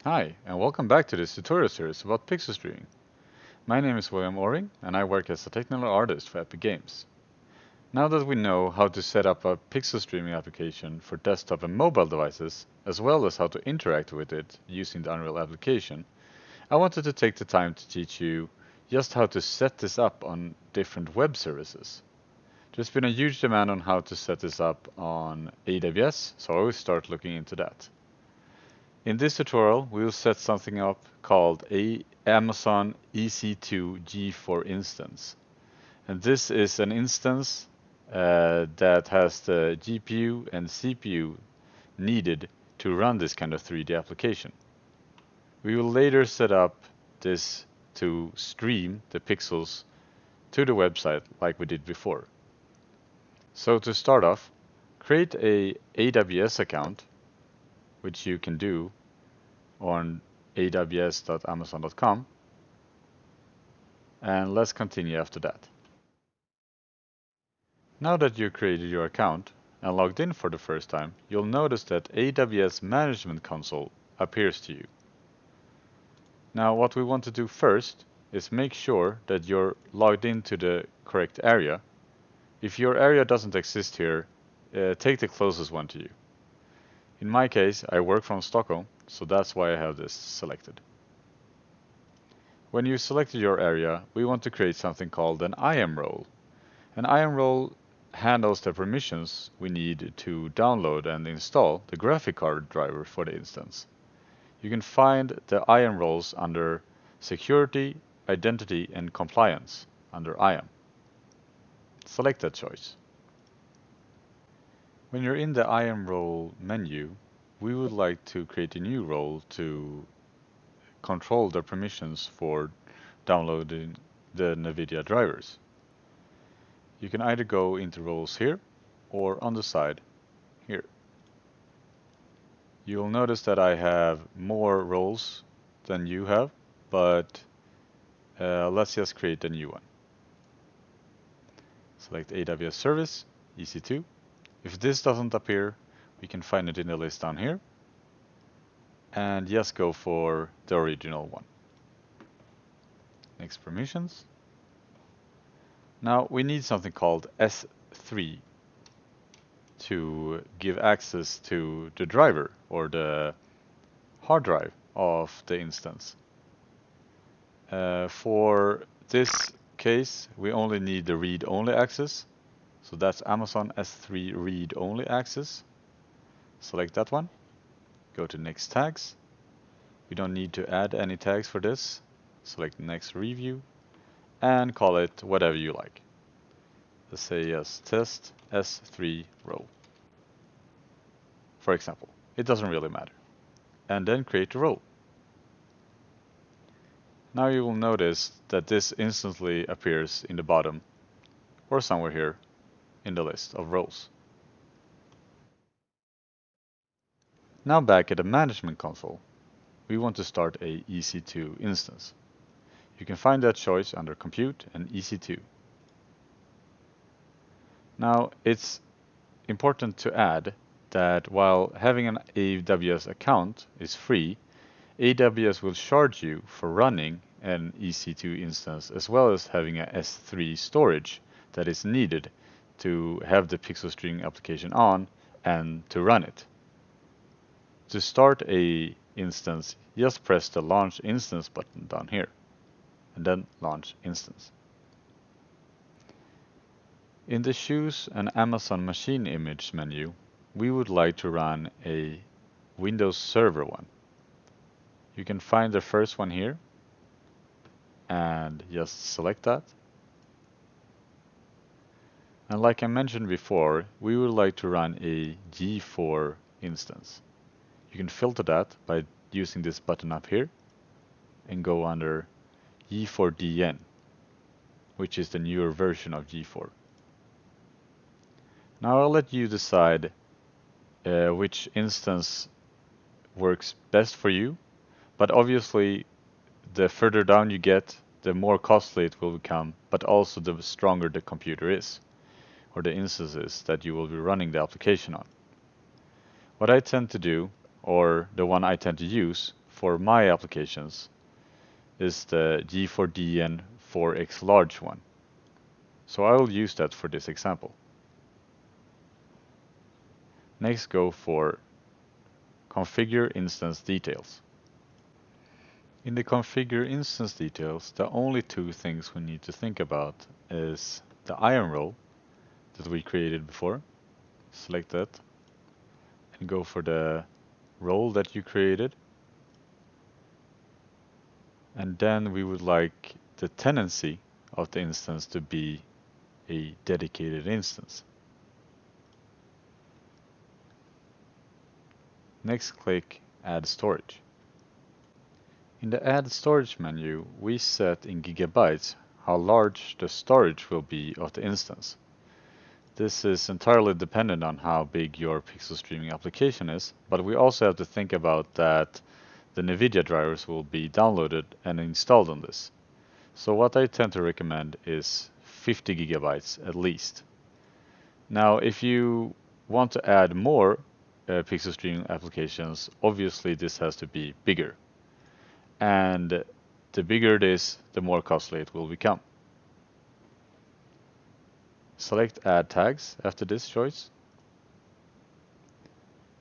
Hi, and welcome back to this tutorial series about pixel streaming. My name is William Oring, and I work as a technical artist for Epic Games. Now that we know how to set up a pixel streaming application for desktop and mobile devices, as well as how to interact with it using the Unreal application, I wanted to take the time to teach you just how to set this up on different web services. There's been a huge demand on how to set this up on AWS, so I always start looking into that. In this tutorial, we will set something up called a Amazon EC2 G4 instance. And this is an instance that has the GPU and CPU needed to run this kind of 3D application. We will later set up this to stream the pixels to the website like we did before. So to start off, create a AWS account, which you can do on aws.amazon.com, and let's continue after that. Now that you created your account and logged in for the first time, you'll notice that AWS Management Console appears to you. Now what we want to do first is make sure that you're logged into the correct area. If your area doesn't exist here, take the closest one to you. In my case, I work from Stockholm, so that's why I have this selected. When you selected your area, we want to create something called an IAM role. An IAM role handles the permissions we need to download and install the graphic card driver for the instance. You can find the IAM roles under Security, Identity, and Compliance under IAM. Select that choice. When you're in the IAM role menu, we would like to create a new role to control the permissions for downloading the NVIDIA drivers. You can either go into roles here or on the side here. You'll notice that I have more roles than you have, but let's just create a new one. Select AWS Service, EC2. If this doesn't appear, we can find it in the list down here, and just go for the original one. Next, permissions. Now we need something called S3 to give access to the driver or the hard drive of the instance. For this case, we only need the read-only access. So that's Amazon S3 read-only access. Select that one. Go to Next Tags. We don't need to add any tags for this. Select Next Review and call it whatever you like. Let's say yes, test S3 role, for example. It doesn't really matter. And then create a role. Now you will notice that this instantly appears in the bottom or somewhere here in the list of roles. Now back at the management console, we want to start a EC2 instance. You can find that choice under Compute and EC2. Now it's important to add that while having an AWS account is free, AWS will charge you for running an EC2 instance as well as having a S3 storage that is needed to have the pixel streaming application on and to run it. To start a instance, just press the Launch Instance button down here, and then Launch Instance. In the Choose an Amazon Machine Image menu, we would like to run a Windows Server one. You can find the first one here, and just select that. And like I mentioned before, we would like to run a G4 instance. You can filter that by using this button up here and go under G4DN, which is the newer version of G4. Now I'll let you decide which instance works best for you, but obviously the further down you get, the more costly it will become, but also the stronger the computer is, or the instances that you will be running the application on. What I tend to do, or the one I tend to use for my applications is the G4DN 4X large one. So I will use that for this example. Next, go for Configure Instance Details. In the Configure Instance Details, the only two things we need to think about is the iron role that we created before. Select that and go for the role that you created. And then we would like the tenancy of the instance to be a dedicated instance. Next, click Add Storage. In the Add Storage menu, we set in gigabytes how large the storage will be of the instance. This is entirely dependent on how big your pixel streaming application is, but we also have to think about that the NVIDIA drivers will be downloaded and installed on this. So what I tend to recommend is 50 gigabytes at least. Now, if you want to add more pixel streaming applications, obviously this has to be bigger. And the bigger it is, the more costly it will become. Select Add Tags after this choice.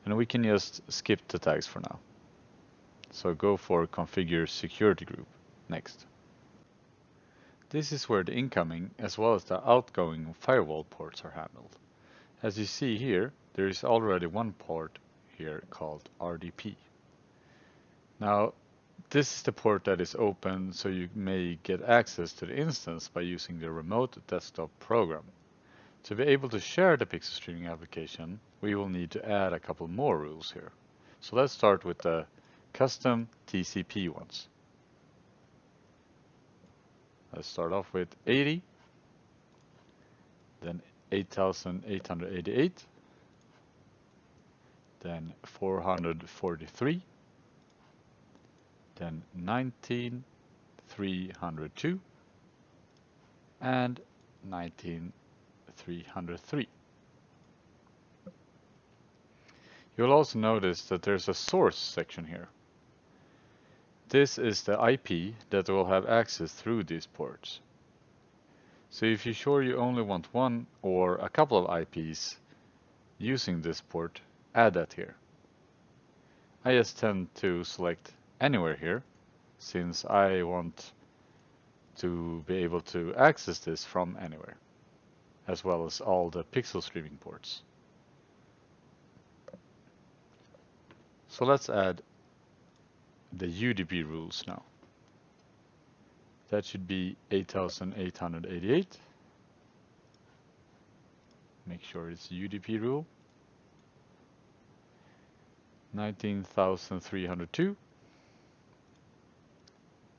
And we can just skip the tags for now. So go for Configure Security Group next. This is where the incoming as well as the outgoing firewall ports are handled. As you see here, there is already one port here called RDP. Now, this is the port that is open, so you may get access to the instance by using the remote desktop program. To be able to share the pixel streaming application, we will need to add a couple more rules here. So let's start with the custom TCP ones. Let's start off with 80, then 8888, then 443, then 19302, and 19303. You'll also notice that there's a source section here. This is the IP that will have access through these ports. So if you're sure you only want one or a couple of IPs using this port, add that here. I just tend to select anywhere here, since I want to be able to access this from anywhere, as well as all the pixel streaming ports. So let's add the UDP rules now. That should be 8888. Make sure it's UDP rule. 19302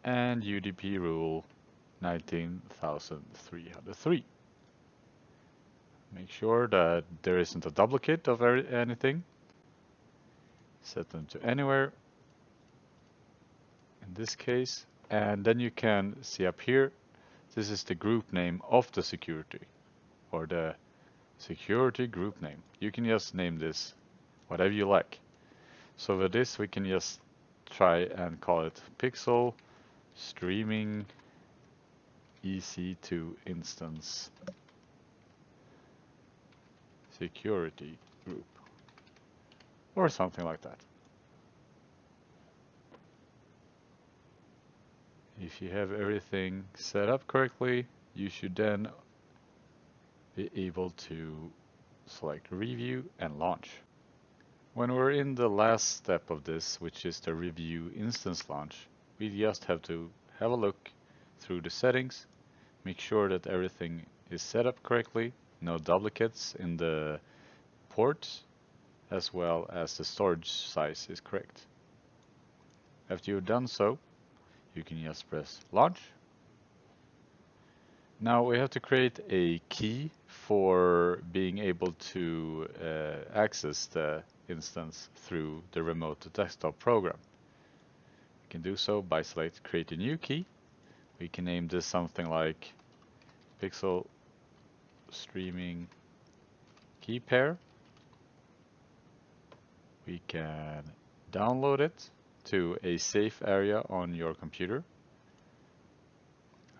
and UDP rule 19303. Make sure that there isn't a duplicate of anything. Set them to anywhere in this case, and then you can see up here, this is the group name of the security, or the security group name. You can just name this whatever you like. So with this we can just try and call it Pixel Streaming EC2 Instance Security Group, or something like that. If you have everything set up correctly, you should then be able to select Review and Launch. When we're in the last step of this, which is the Review Instance Launch, we just have to have a look through the settings, make sure that everything is set up correctly, no duplicates in the ports, as well as the storage size is correct. After you've done so, you can just press Launch. Now we have to create a key for being able to access the instance through the remote desktop program. We can do so by select Create a New Key. We can name this something like Pixel Streaming Key Pair. We can download it to a safe area on your computer.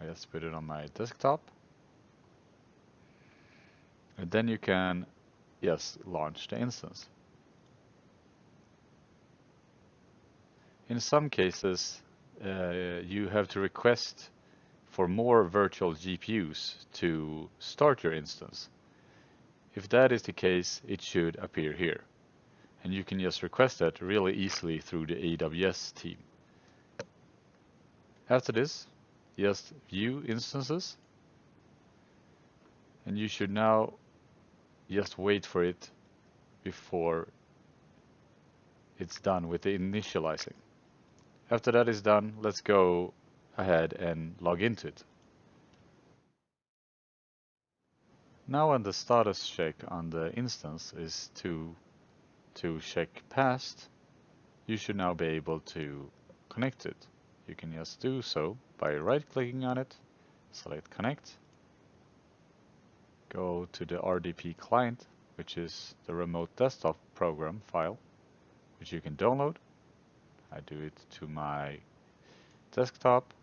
I just put it on my desktop. And then you can just launch the instance. In some cases, you have to request for more virtual GPUs to start your instance. If that is the case, it should appear here. And you can just request that really easily through the AWS team. After this, just view instances. And you should now just wait for it before it's done with the initializing. After that is done, let's go ahead and log into it. Now when the status check on the instance is to check passed, you should now be able to connect it. You can just do so by right-clicking on it, select connect, go to the RDP client, which is the remote desktop program file, which you can download. I do it to my desktop.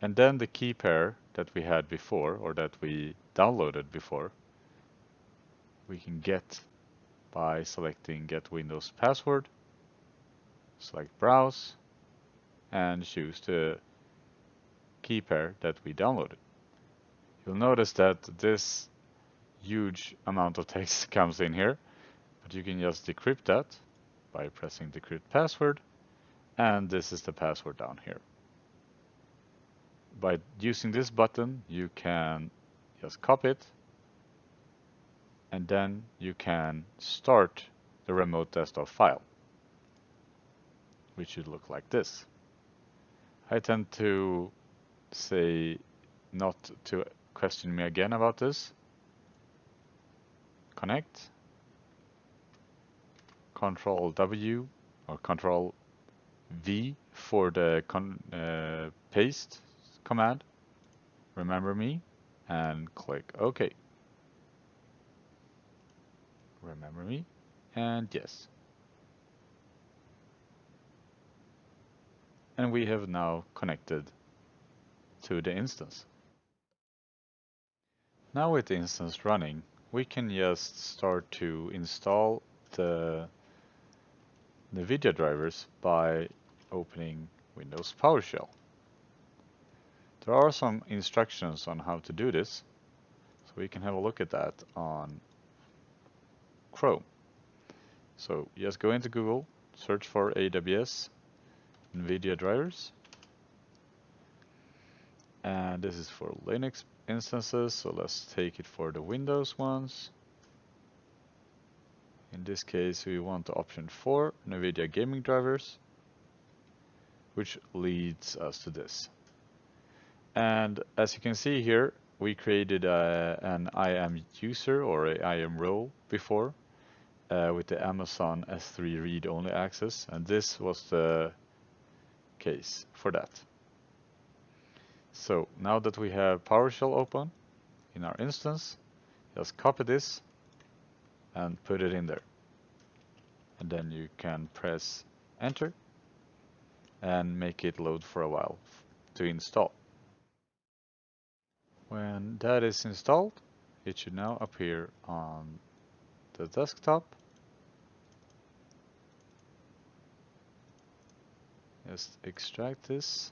And then the key pair that we had before, or that we downloaded before, we can get by selecting Get Windows Password, select Browse, and choose the key pair that we downloaded. You'll notice that this huge amount of text comes in here, but you can just decrypt that by pressing Decrypt Password, and this is the password down here. By using this button, you can just copy it, and then you can start the remote desktop file, which should look like this. I tend to say not to question me again about this. Connect, Control W or Control V for the paste command, remember me, and click OK. Remember me, and yes. And we have now connected to the instance. Now with the instance running, we can just start to install the NVIDIA drivers by opening Windows PowerShell. There are some instructions on how to do this, so we can have a look at that on Chrome. So just go into Google, search for AWS NVIDIA drivers, and this is for Linux instances, so let's take it for the Windows ones. In this case, we want the option 4, NVIDIA gaming drivers, which leads us to this. And as you can see here, we created an IAM user or an IAM role before with the Amazon S3 read-only access, and this was the case for that. So now that we have PowerShell open in our instance, just copy this and put it in there. And then you can press enter and make it load for a while to install. When that is installed, it should now appear on the desktop. Just extract this.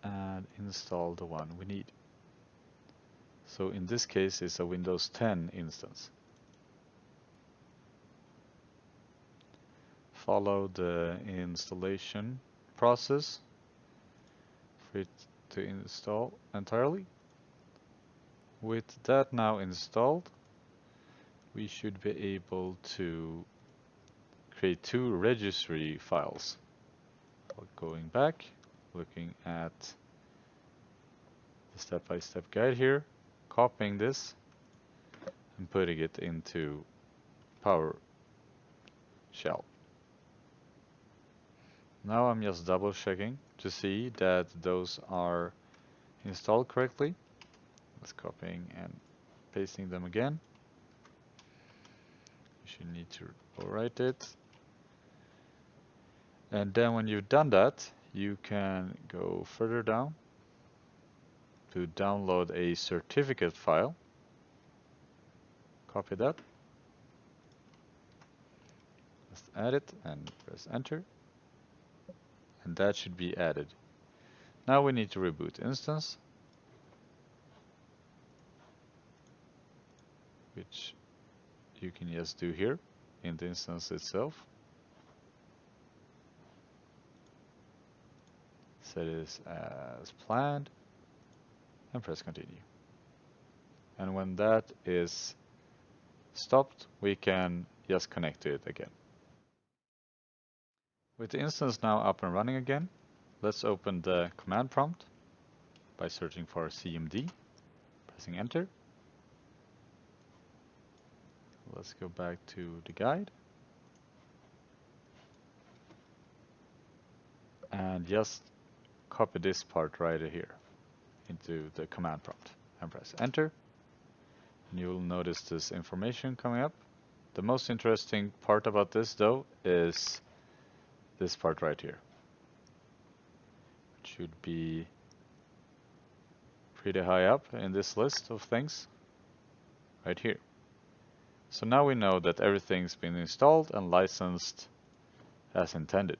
And install the one we need. So in this case, it's a Windows 10 instance. Follow the installation process for it to install entirely. With that now installed, we should be able to create 2 registry files. Going back, looking at the step-by-step guide here, copying this and putting it into PowerShell. Now I'm just double checking to see that those are installed correctly. Let's copying and pasting them again. you need to overwrite it. And then when you've done that, you can go further down to download a certificate file. Copy that. Just add it and press enter. And that should be added. Now we need to reboot instance, which you can just do here in the instance itself. Set it as planned and press continue. And when that is stopped, we can just connect to it again. With the instance now up and running again, let's open the command prompt by searching for cmd, pressing enter. Let's go back to the guide and just copy this part right here into the command prompt and press enter. And you will notice this information coming up. The most interesting part about this though is this part right here. It should be pretty high up in this list of things right here. So now we know that everything's been installed and licensed as intended.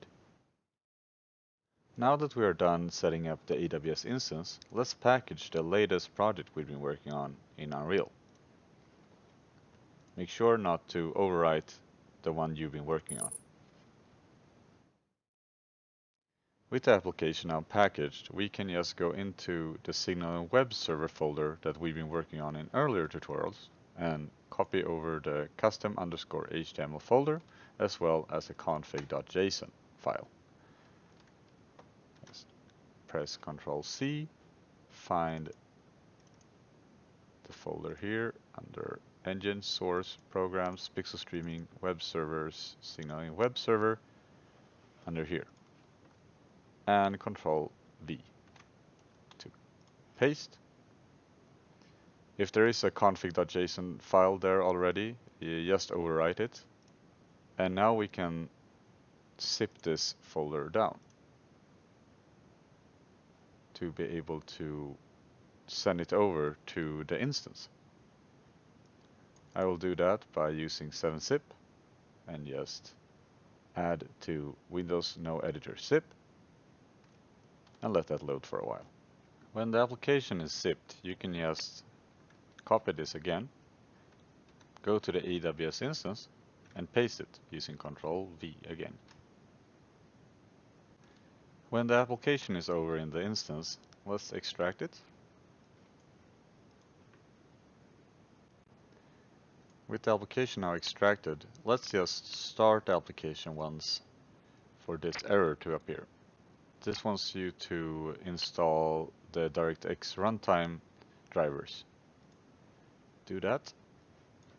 Now that we are done setting up the AWS instance, let's package the latest project we've been working on in Unreal. Make sure not to overwrite the one you've been working on. With the application now packaged, we can just go into the Signaling web server folder that we've been working on in earlier tutorials and copy over the custom_HTML folder as well as a config.json file. Just press Ctrl C, find the folder here under Engine, Source, Programs, Pixel Streaming, Web Servers, Signaling web server under here. And Ctrl V to paste. If there is a config.json file there already, you just overwrite it. And now we can zip this folder down to be able to send it over to the instance. I will do that by using 7-zip and just add to Windows No Editor zip and let that load for a while. When the application is zipped, you can just copy this again, go to the AWS instance and paste it using Ctrl V again. When the application is over in the instance, let's extract it. With the application now extracted, let's just start the application once for this error to appear. This wants you to install the DirectX runtime drivers. Do that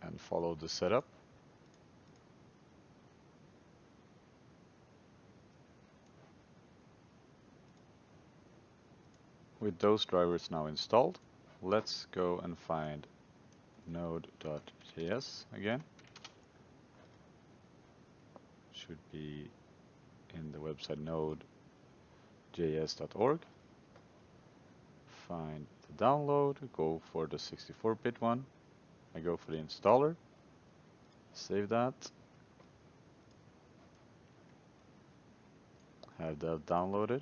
and follow the setup. With those drivers now installed, let's go and find node.js again. Should be in the website node.js.org. Find the download, go for the 64-bit one. I go for the installer, save that, have that downloaded,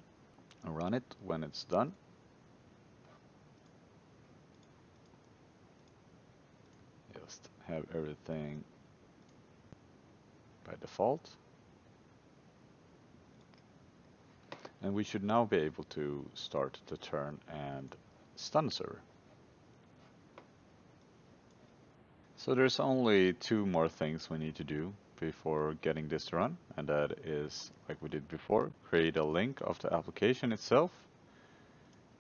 and run it when it's done. Just have everything by default. And we should now be able to start the turn and stun server. So there's only two more things we need to do before getting this to run, and that is, like we did before, create a link of the application itself,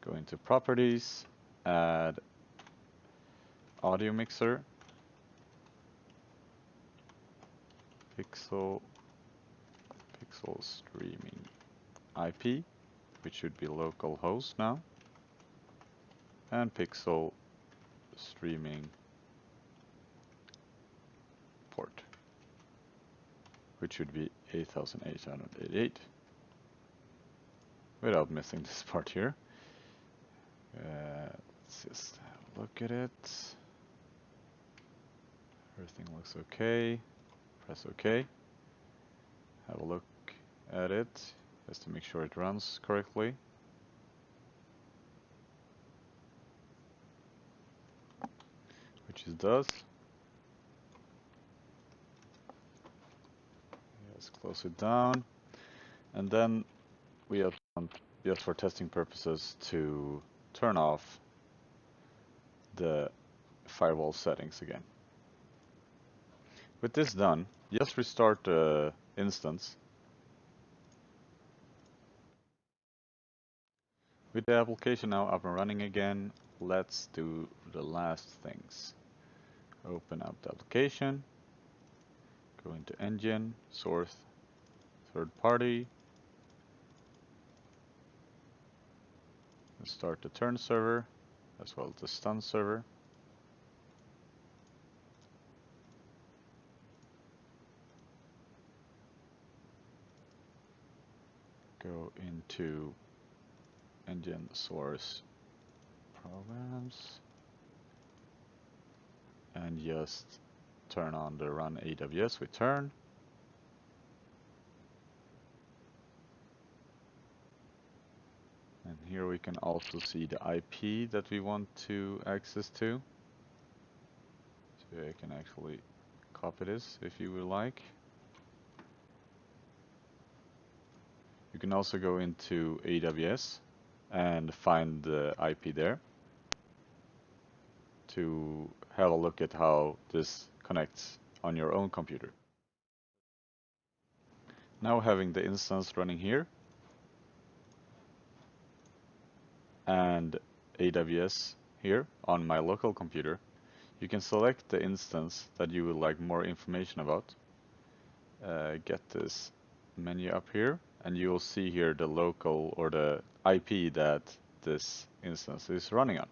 go into properties, add audio mixer, pixel streaming IP, which should be localhost now, and pixel streaming port. which should be 8,888. Without missing this part here. Let's just have a look at it. Everything looks okay. Press OK. Have a look at it just to make sure it runs correctly. Which it does. Let's close it down. And then we have just for testing purposes to turn off the firewall settings again. With this done, just restart the instance. With the application now up and running again, let's do the last things. Open up the application, go into engine, source, third party, and start the turn server as well as the stun server. Go into engine, source, programs, and just turn on the run AWS with turn. And here we can also see the IP that we want to access to. So I can actually copy this if you would like. You can also go into AWS and find the IP there to have a look at how this connects on your own computer. Now having the instance running here and AWS here on my local computer, you can select the instance that you would like more information about. Get this menu up here, and you will see here the local or the IP that this instance is running on.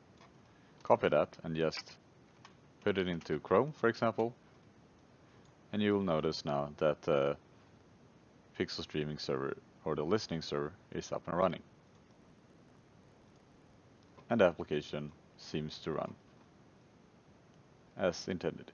Copy that and just put it into Chrome, for example, and you will notice now that the Pixel streaming server or the listening server is up and running. And the application seems to run as intended.